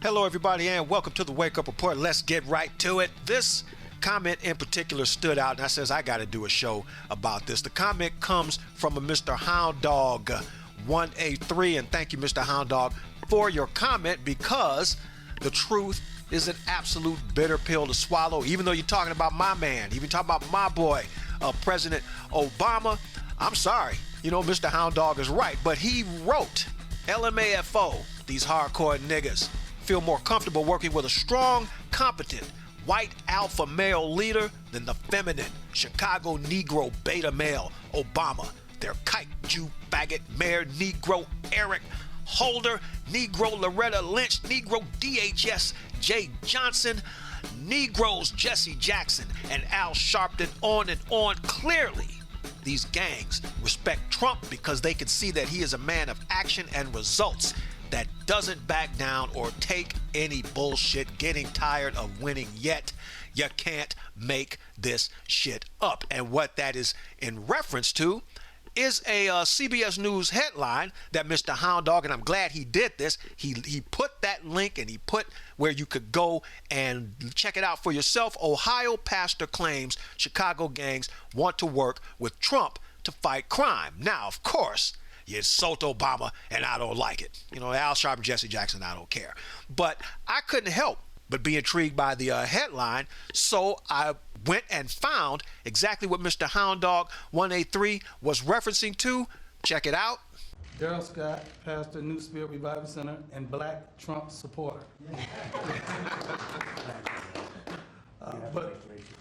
Hello, everybody, and welcome to the Wake Up Report. Let's get right to it. This comment in particular stood out, and I says I got to do a show about this. The comment comes from a Mr. Hound Dog 183, and thank you, Mr. Hound Dog, for your comment, because the truth is an absolute bitter pill to swallow. Even though you're talking about my man, even talking about my boy, President Obama, I'm sorry. You know, Mr. Hound Dog is right, but he wrote, LMAFO, these hardcore niggas feel more comfortable working with a strong, competent, white alpha male leader than the feminine Chicago Negro beta male Obama. Their kike Jew faggot mayor Negro Eric Holder, Negro Loretta Lynch, Negro DHS Jay Johnson, Negroes Jesse Jackson and Al Sharpton, on and on. Clearly, these gangs respect Trump because they can see that he is a man of action and results that doesn't back down or take any bullshit. Getting tired of winning yet. You can't make this shit up. And what that is in reference to is a CBS News headline that Mr. Hound Dog, and I'm glad he did this, he put that link and he put where you could go and check it out for yourself. Ohio pastor claims Chicago gangs want to work with Trump to fight crime. Now, of course, you insult Obama and I don't like it. You know, Al Sharpton, Jesse Jackson, I don't care. But I couldn't help but be intrigued by the headline, so I went and found exactly what Mr. Hound Dog 183 was referencing to. Check it out. Daryl Scott, pastor, New Spirit Revival Center, and black Trump supporter. But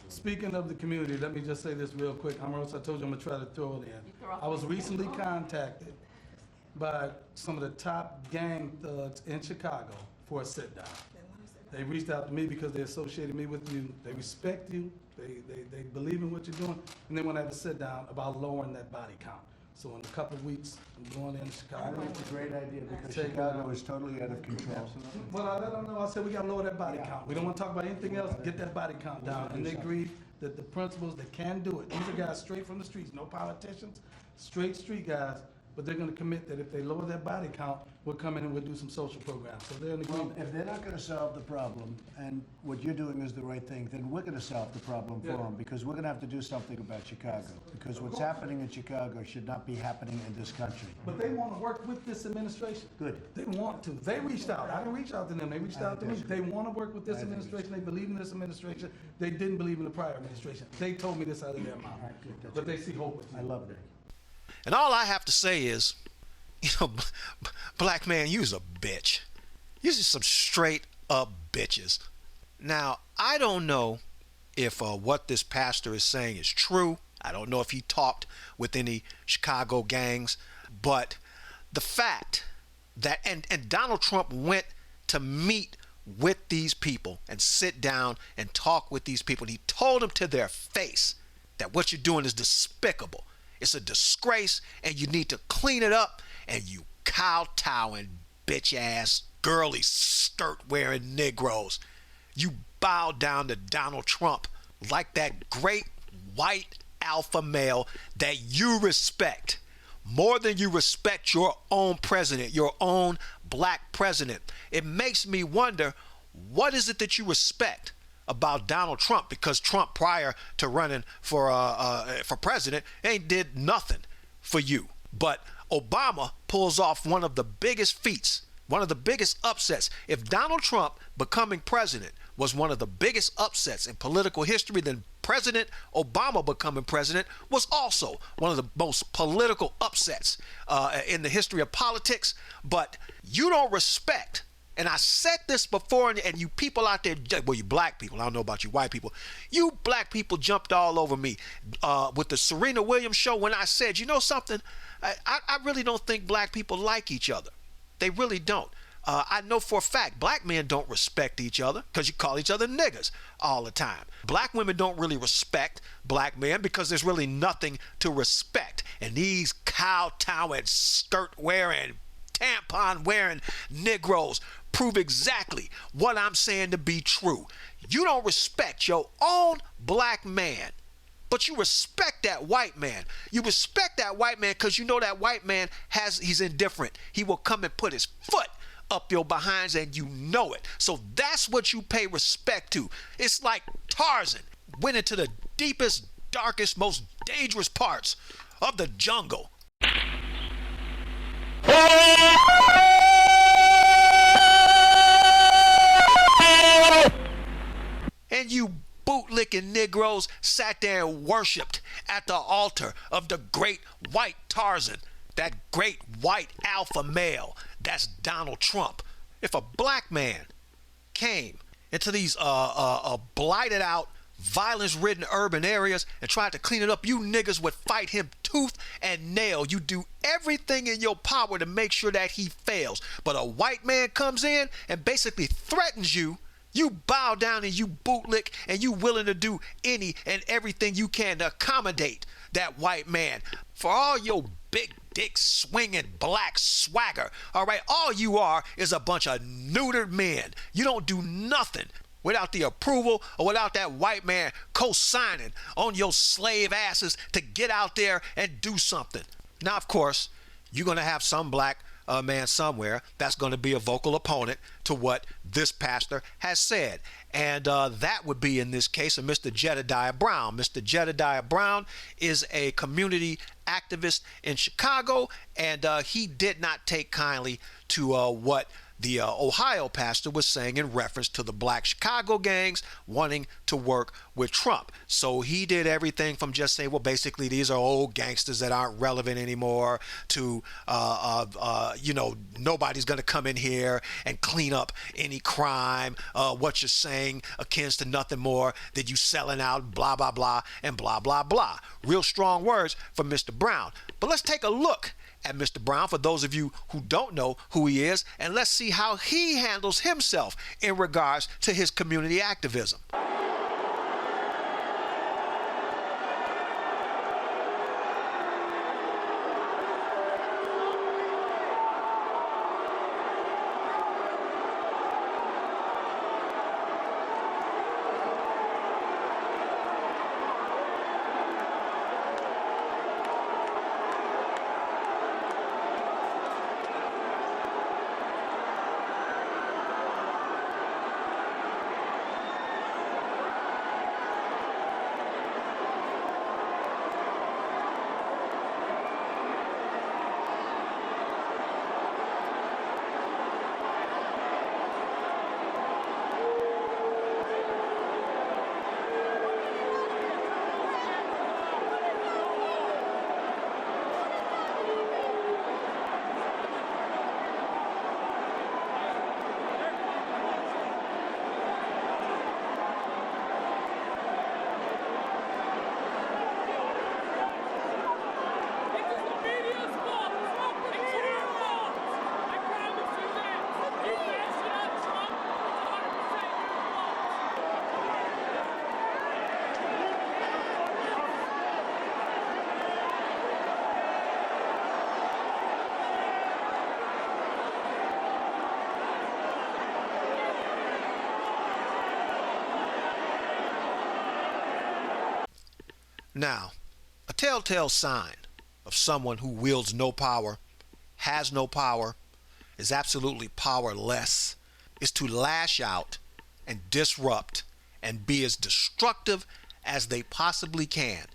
speaking of the community, let me just say this real quick. I told you I'm going to try to throw it in. I was recently contacted by some of the top gang thugs in Chicago for a sit-down. They reached out to me because they associated me with you. They respect you. They believe in what you're doing. And they want to have a sit-down about lowering that body count. So in a couple of weeks, I'm going in Chicago. I think it's a great idea because Chicago is totally out of control. Well, I let them know. I said we got to lower that body count. We don't want to talk about anything else. Get that body count down. And they agreed that the principals, they can do it. These are guys straight from the streets, no politicians, straight street guys. But they're going to commit that if they lower their body count, we'll come in and we'll do some social programs. So they're in agreement. If they're not going to solve the problem, and what you're doing is the right thing, then we're going to solve the problem for them, because we're going to have to do something about Chicago. Because what's happening in Chicago should not be happening in this country. But they want to work with this administration. Good. They want to. They reached out. I didn't reach out to them. They reached out to me. They want to work with this administration. They believe in this administration. They didn't believe in the prior administration. They told me this out of their mouth. But they see hope with me. I love that. And all I have to say is, you know, black man, you's a bitch. You're just some straight up bitches. Now, I don't know if what this pastor is saying is true. I don't know if he talked with any Chicago gangs, but the fact that, and Donald Trump went to meet with these people and sit down and talk with these people. And he told them to their face that what you're doing is despicable. It's a disgrace, and you need to clean it up. And you kowtowing, bitch-ass, girly, skirt-wearing Negroes, you bow down to Donald Trump like that great white alpha male that you respect more than you respect your own president, your own black president. It makes me wonder, what is it that you respect about Donald Trump? Because Trump, prior to running for president, ain't did nothing for you. But Obama pulls off one of the biggest feats, one of the biggest upsets. If Donald Trump becoming president was one of the biggest upsets in political history, then President Obama becoming president was also one of the most political upsets in the history of politics. But you don't respect, and I said this before, and you people out there, well, you black people, I don't know about you white people, you black people jumped all over me with the Serena Williams show when I said, you know something, I really don't think black people like each other. They really don't. I know for a fact black men don't respect each other because you call each other niggas all the time. Black women don't really respect black men because there's really nothing to respect. And these kowtowing, skirt-wearing, tampon-wearing Negroes prove exactly what I'm saying to be true. You don't respect your own black man, but you respect that white man. You respect that white man because you know that white man he's indifferent. He will come and put his foot up your behinds, and you know it. So that's what you pay respect to. It's like Tarzan went into the deepest, darkest, most dangerous parts of the jungle. And you bootlicking Negroes sat there and worshipped at the altar of the great white Tarzan, that great white alpha male. That's Donald Trump. If a black man came into these blighted out, violence-ridden urban areas and tried to clean it up, you niggas would fight him tooth and nail. You do everything in your power to make sure that he fails. But a white man comes in and basically threatens you. You bow down and you bootlick, and you willing to do any and everything you can to accommodate that white man. For all your big dick swinging black swagger, all right, all you are is a bunch of neutered men. You don't do nothing without the approval or without that white man co-signing on your slave asses to get out there and do something. Now, of course, you're going to have some black man somewhere that's going to be a vocal opponent to what this pastor has said. And that would be, in this case, of Mr. Jedediah Brown. Mr. Jedediah Brown is a community activist in Chicago, and he did not take kindly to what the Ohio pastor was saying in reference to the black Chicago gangs wanting to work with Trump. So he did everything from just saying, well, basically, these are old gangsters that aren't relevant anymore, to, nobody's going to come in here and clean up any crime. What you're saying akin to nothing more than you selling out, blah, blah, blah, and blah, blah, blah. Real strong words from Mr. Brown. But let's take a look at Mr. Brown, for those of you who don't know who he is, and let's see how he handles himself in regards to his community activism. Now, a telltale sign of someone who wields no power, has no power, is absolutely powerless, is to lash out and disrupt and be as destructive as they possibly can.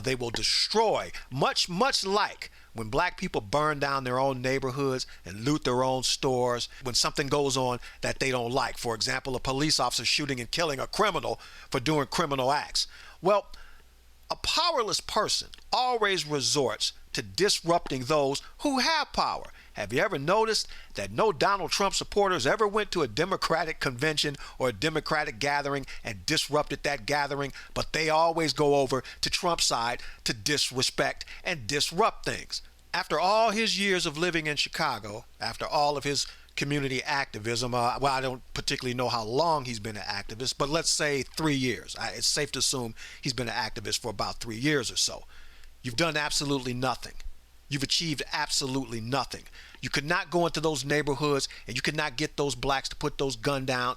They will destroy, much like when black people burn down their own neighborhoods and loot their own stores, when something goes on that they don't like. For example, a police officer shooting and killing a criminal for doing criminal acts. Well, a powerless person always resorts to disrupting those who have power. Have you ever noticed that no Donald Trump supporters ever went to a Democratic convention or a Democratic gathering and disrupted that gathering, but they always go over to Trump's side to disrespect and disrupt things? After all his years of living in Chicago, after all of his community activism, well, I don't particularly know how long he's been an activist, but let's say 3 years. It's safe to assume he's been an activist for about 3 years or so. You've done absolutely nothing. You've achieved absolutely nothing. You could not go into those neighborhoods and you could not get those blacks to put those guns down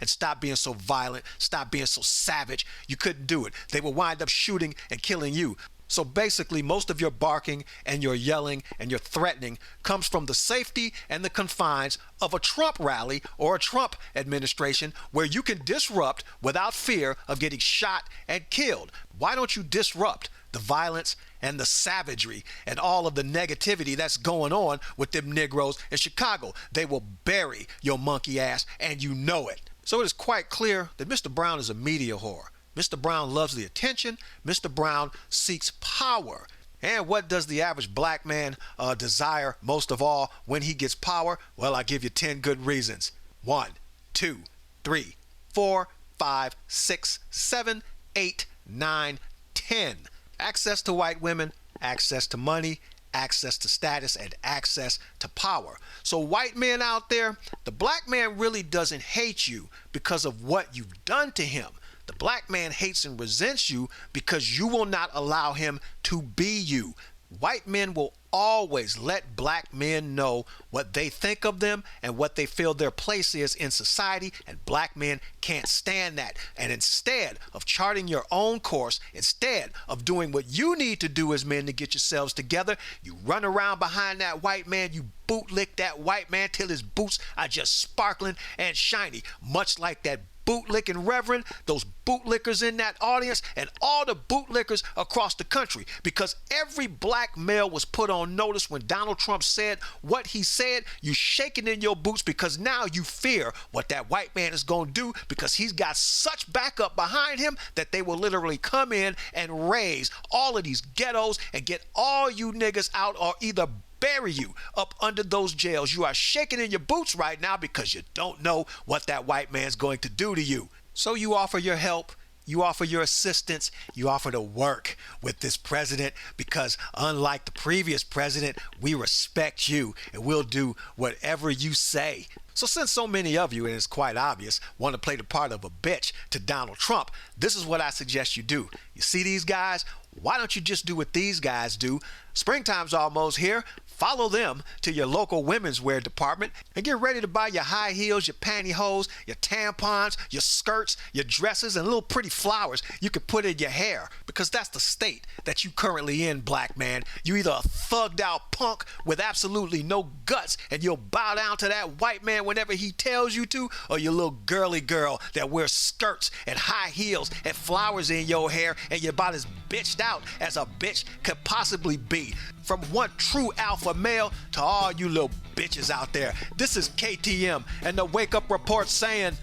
and stop being so violent, stop being so savage. You couldn't do it. They would wind up shooting and killing you. So basically, most of your barking and your yelling and your threatening comes from the safety and the confines of a Trump rally or a Trump administration where you can disrupt without fear of getting shot and killed. Why don't you disrupt the violence and the savagery and all of the negativity that's going on with them Negroes in Chicago? They will bury your monkey ass, and you know it. So it is quite clear that Mr. Brown is a media whore. Mr. Brown loves the attention. Mr. Brown seeks power. And what does the average black man desire most of all when he gets power? Well, I give you 10 good reasons. 1, 2, 3, 4, 5, 6, 7, 8, 9, 10. Access to white women, access to money, access to status, and access to power. So white men out there, the black man really doesn't hate you because of what you've done to him. The black man hates and resents you because you will not allow him to be you. White men will always let black men know what they think of them and what they feel their place is in society, and black men can't stand that. And instead of charting your own course, instead of doing what you need to do as men to get yourselves together, you run around behind that white man, you bootlick that white man till his boots are just sparkling and shiny, much like that bootlicking reverend, those bootlickers in that audience, and all the bootlickers across the country, because every black male was put on notice when Donald Trump said what he said. You shaking in your boots because now you fear what that white man is going to do, because he's got such backup behind him that they will literally come in and raise all of these ghettos and get all you niggas out, or either bury you up under those jails. You are shaking in your boots right now because you don't know what that white man's going to do to you. So you offer your help, you offer your assistance, you offer to work with this president, because unlike the previous president, we respect you and we'll do whatever you say. So since so many of you, and it's quite obvious, want to play the part of a bitch to Donald Trump, this is what I suggest you do. You see these guys? Why don't you just do what these guys do? Springtime's almost here. Follow them to your local women's wear department and get ready to buy your high heels, your pantyhose, your tampons, your skirts, your dresses, and little pretty flowers you can put in your hair, because that's the state that you currently in, black man. You either a thugged out punk with absolutely no guts and you'll bow down to that white man whenever he tells you to, or you little girly girl that wears skirts and high heels and flowers in your hair and you're about as bitched out as a bitch could possibly be. From one true alpha male to all you little bitches out there, this is KTM and the Wake Up Report saying...